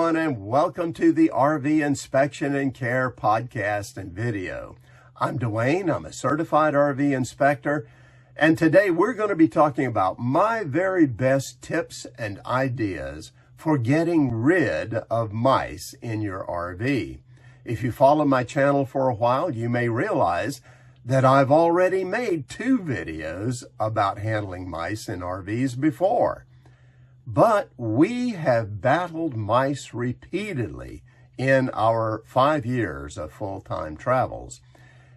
everyone, and welcome to the RV Inspection and Care podcast and video. I'm Dwayne. I'm a certified RV inspector, and today we're going to be talking about my very best tips and ideas for getting rid of mice in your RV. If you follow my channel for a while, you may realize that I've already made 2 videos about handling mice in RVs before. But we have battled mice repeatedly in our 5 years of full-time travels.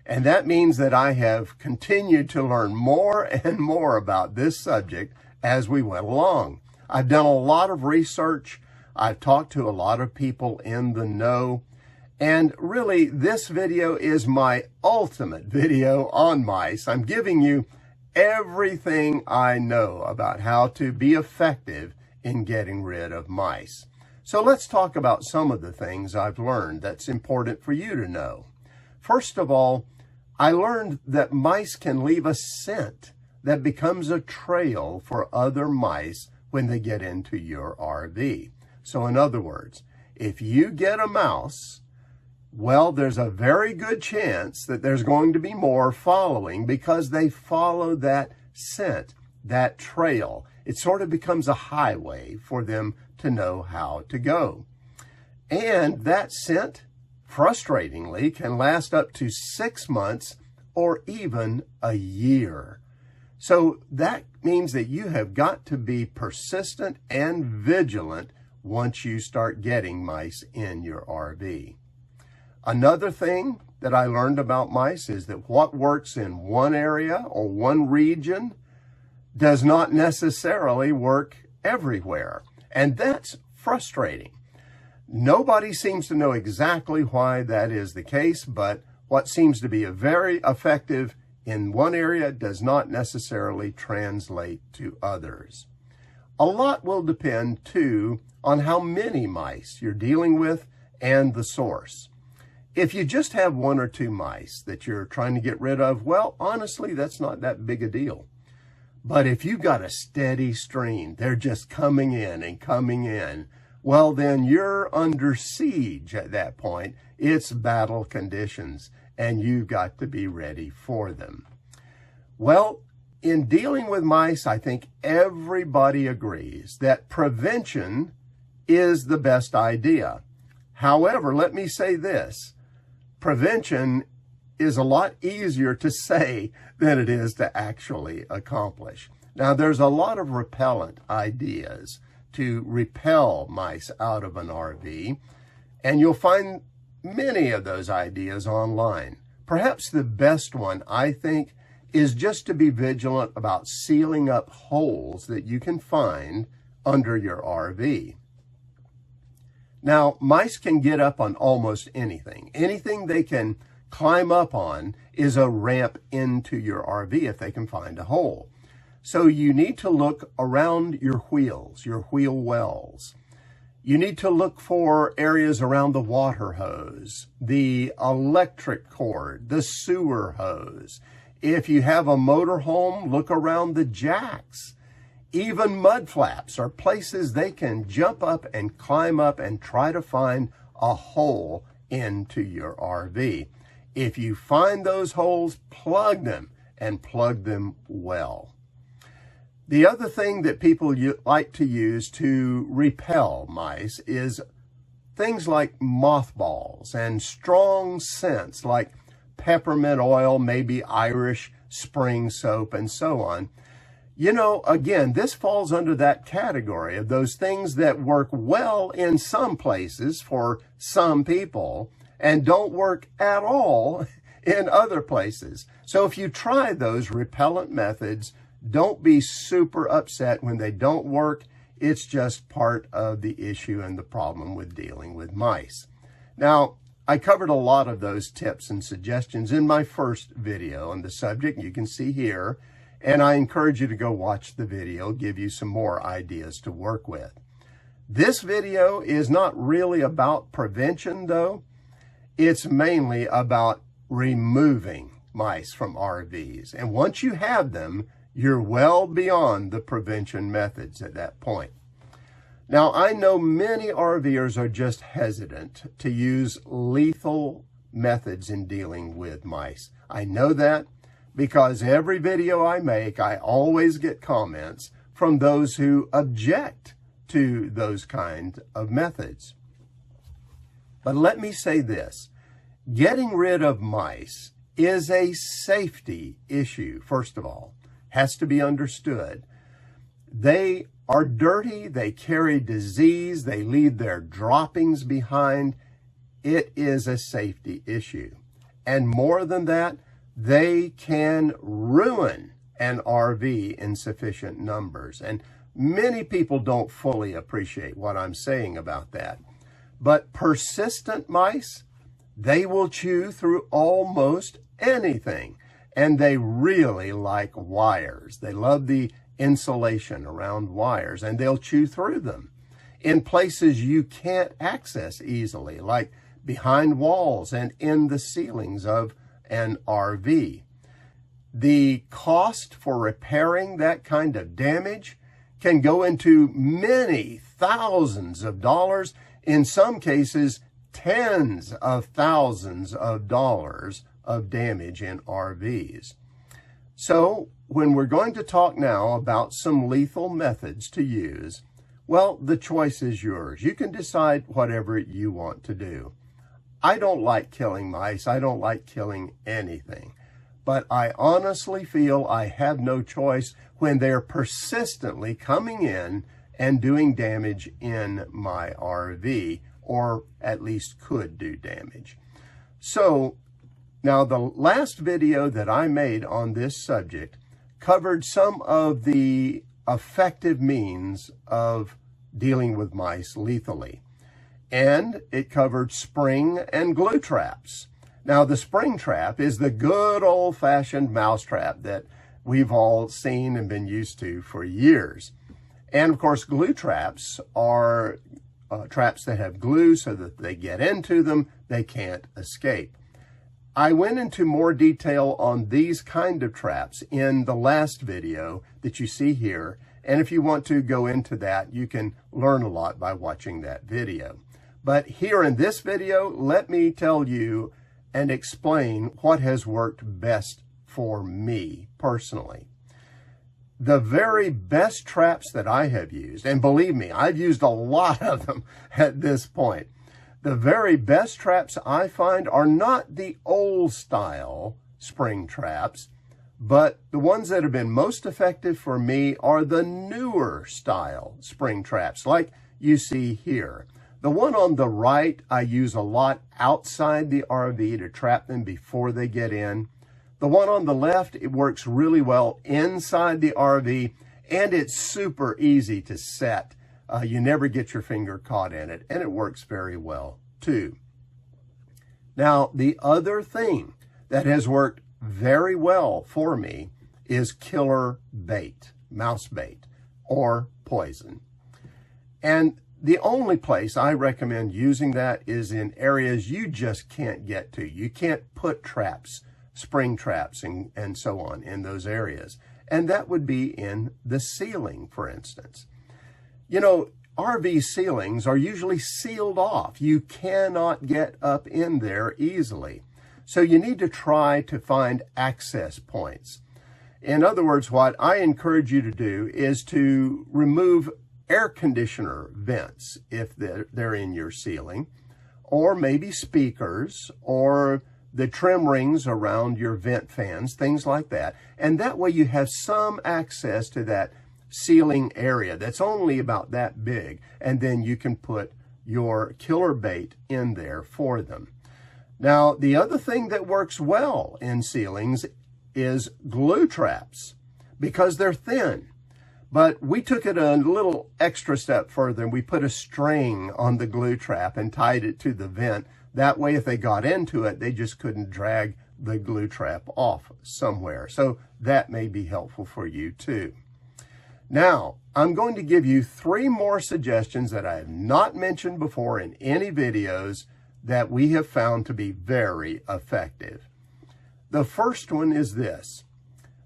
And that means that I have continued to learn more and more about this subject as we went along. I've done a lot of research. I've talked to a lot of people in the know. And really, this video is my ultimate video on mice. I'm giving you everything I know about how to be effective in getting rid of mice. So let's talk about some of the things I've learned that's important for you to know. First of all, I learned that mice can leave a scent that becomes a trail for other mice when they get into your RV. So in other words, if you get a mouse, well, there's a very good chance that there's going to be more following because they follow that scent, that trail. It sort of becomes a highway for them to know how to go. And that scent, frustratingly, can last up to 6 months or even a year. So that means that you have got to be persistent and vigilant once you start getting mice in your RV. Another thing that I learned about mice is that what works in one area or one region does not necessarily work everywhere. And that's frustrating. Nobody seems to know exactly why that is the case, but what seems to be a very effective in one area does not necessarily translate to others. A lot will depend, too, on how many mice you're dealing with and the source. If you just have 1 or 2 mice that you're trying to get rid of, well, honestly, that's not that big a deal. But if you've got a steady stream, they're just coming in and coming in, well, then you're under siege at that point. It's battle conditions, and you've got to be ready for them. Well, in dealing with mice, I think everybody agrees that prevention is the best idea. However, let me say this. Prevention is a lot easier to say than it is to actually accomplish. Now, there's a lot of repellent ideas to repel mice out of an RV, and you'll find many of those ideas online. Perhaps the best one, I think, is just to be vigilant about sealing up holes that you can find under your RV. Now, mice can get up on almost anything. Anything they can climb up on is a ramp into your RV if they can find a hole. So you need to look around your wheels, your wheel wells. You need to look for areas around the water hose, the electric cord, the sewer hose. If you have a motorhome, look around the jacks. Even mud flaps are places they can jump up and climb up and try to find a hole into your RV. If you find those holes, plug them, and plug them well. The other thing that people like to use to repel mice is things like mothballs and strong scents like peppermint oil, maybe Irish Spring soap, and so on. You know, again, this falls under that category of those things that work well in some places for some people and don't work at all in other places. So if you try those repellent methods, don't be super upset when they don't work. It's just part of the issue and the problem with dealing with mice. Now, I covered a lot of those tips and suggestions in my first video on the subject. You can see here, and I encourage you to go watch the video, give you some more ideas to work with. This video is not really about prevention, though. It's mainly about removing mice from RVs. And once you have them, you're well beyond the prevention methods at that point. Now, I know many RVers are just hesitant to use lethal methods in dealing with mice. I know that because every video I make, I always get comments from those who object to those kind of methods. But let me say this, getting rid of mice is a safety issue, first of all, has to be understood. They are dirty, they carry disease, they leave their droppings behind. It is a safety issue. And more than that, they can ruin an RV in sufficient numbers. And many people don't fully appreciate what I'm saying about that. But persistent mice, they will chew through almost anything. And they really like wires. They love the insulation around wires, and they'll chew through them in places you can't access easily, like behind walls and in the ceilings of an RV. The cost for repairing that kind of damage can go into many thousands of dollars, in some cases tens of thousands of dollars of damage in RVs. So when we're going to talk now about some lethal methods to use, well, the choice is yours. You can decide whatever you want to do. I don't like killing mice. I don't like killing anything. But I honestly feel I have no choice when they're persistently coming in and doing damage in my RV, or at least could do damage. So now the last video that I made on this subject covered some of the effective means of dealing with mice lethally. And it covered spring and glue traps. Now, the spring trap is the good old-fashioned mouse trap that we've all seen and been used to for years. And, of course, glue traps are traps that have glue so that they get into them, they can't escape. I went into more detail on these kind of traps in the last video that you see here. And if you want to go into that, you can learn a lot by watching that video. But here in this video, let me tell you and explain what has worked best for me personally. The very best traps that I have used, and believe me, I've used a lot of them at this point. The very best traps I find are not the old style spring traps, but the ones that have been most effective for me are the newer style spring traps, like you see here. The one on the right, I use a lot outside the RV to trap them before they get in. The one on the left, it works really well inside the RV, and it's super easy to set. You never get your finger caught in it, and it works very well too. Now, the other thing that has worked very well for me is killer bait, mouse bait, or poison. And the only place I recommend using that is in areas you just can't get to. You can't put traps, spring traps, and so on in those areas. And that would be in the ceiling, for instance. You know, RV ceilings are usually sealed off. You cannot get up in there easily. So you need to try to find access points. In other words, what I encourage you to do is to remove air conditioner vents if they're in your ceiling, or maybe speakers, or the trim rings around your vent fans, things like that. And that way you have some access to that ceiling area that's only about that big, and then you can put your killer bait in there for them. Now, the other thing that works well in ceilings is glue traps, because they're thin. But we took it a little extra step further, and we put a string on the glue trap and tied it to the vent. That way, if they got into it, they just couldn't drag the glue trap off somewhere. So that may be helpful for you too. Now, I'm going to give you 3 more suggestions that I have not mentioned before in any videos that we have found to be very effective. The first one is this.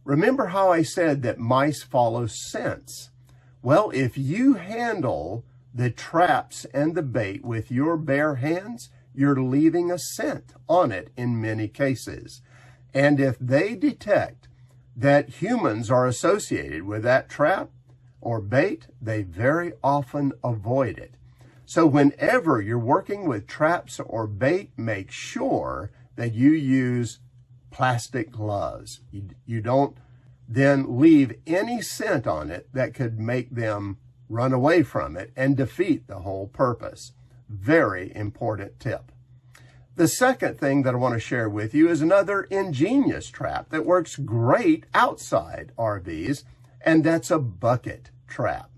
Remember how I said that mice follow scents? Well, if you handle the traps and the bait with your bare hands, you're leaving a scent on it in many cases. And if they detect that humans are associated with that trap or bait, they very often avoid it. So whenever you're working with traps or bait, make sure that you use plastic gloves. You don't then leave any scent on it that could make them run away from it and defeat the whole purpose. Very important tip. The second thing that I want to share with you is another ingenious trap that works great outside RVs, and that's a bucket trap.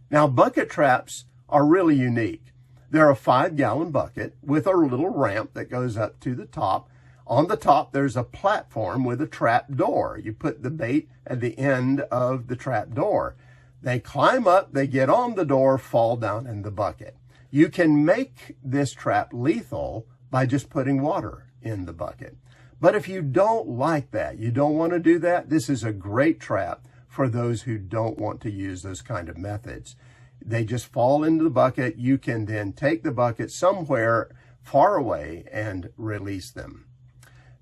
Now, bucket traps are really unique. They're a 5-gallon bucket with a little ramp that goes up to the top. On the top, there's a platform with a trap door. You put the bait at the end of the trap door. They climb up, they get on the door, fall down in the bucket. You can make this trap lethal by just putting water in the bucket. But if you don't like that, you don't want to do that, this is a great trap for those who don't want to use those kind of methods. They just fall into the bucket. You can then take the bucket somewhere far away and release them.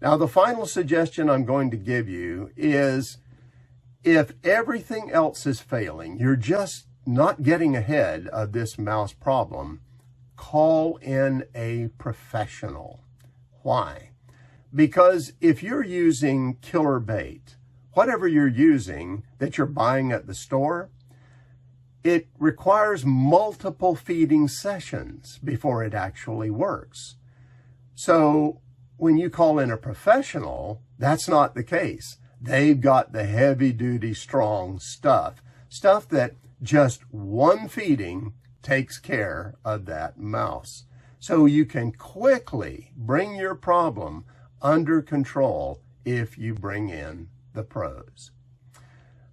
Now, the final suggestion I'm going to give you is if everything else is failing, you're just not getting ahead of this mouse problem, call in a professional. Why? Because if you're using killer bait, whatever you're using that you're buying at the store, it requires multiple feeding sessions before it actually works. So when you call in a professional, that's not the case. They've got the heavy-duty, strong stuff that just one feeding takes care of that mouse. So you can quickly bring your problem under control if you bring in the pros.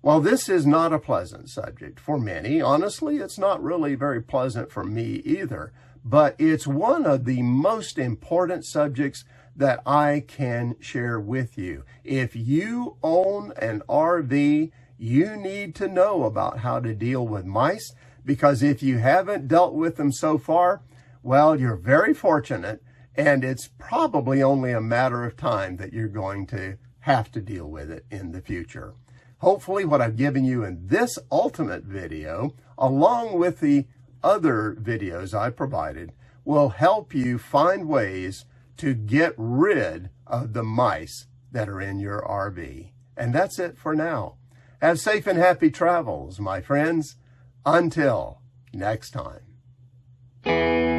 Well, this is not a pleasant subject for many. Honestly, it's not really very pleasant for me either, but it's one of the most important subjects that I can share with you. If you own an RV, you need to know about how to deal with mice, because if you haven't dealt with them so far, well, you're very fortunate, and it's probably only a matter of time that you're going to have to deal with it in the future. Hopefully what I've given you in this ultimate video, along with the other videos I provided, will help you find ways to get rid of the mice that are in your RV. And that's it for now. Have safe and happy travels, my friends. Until next time.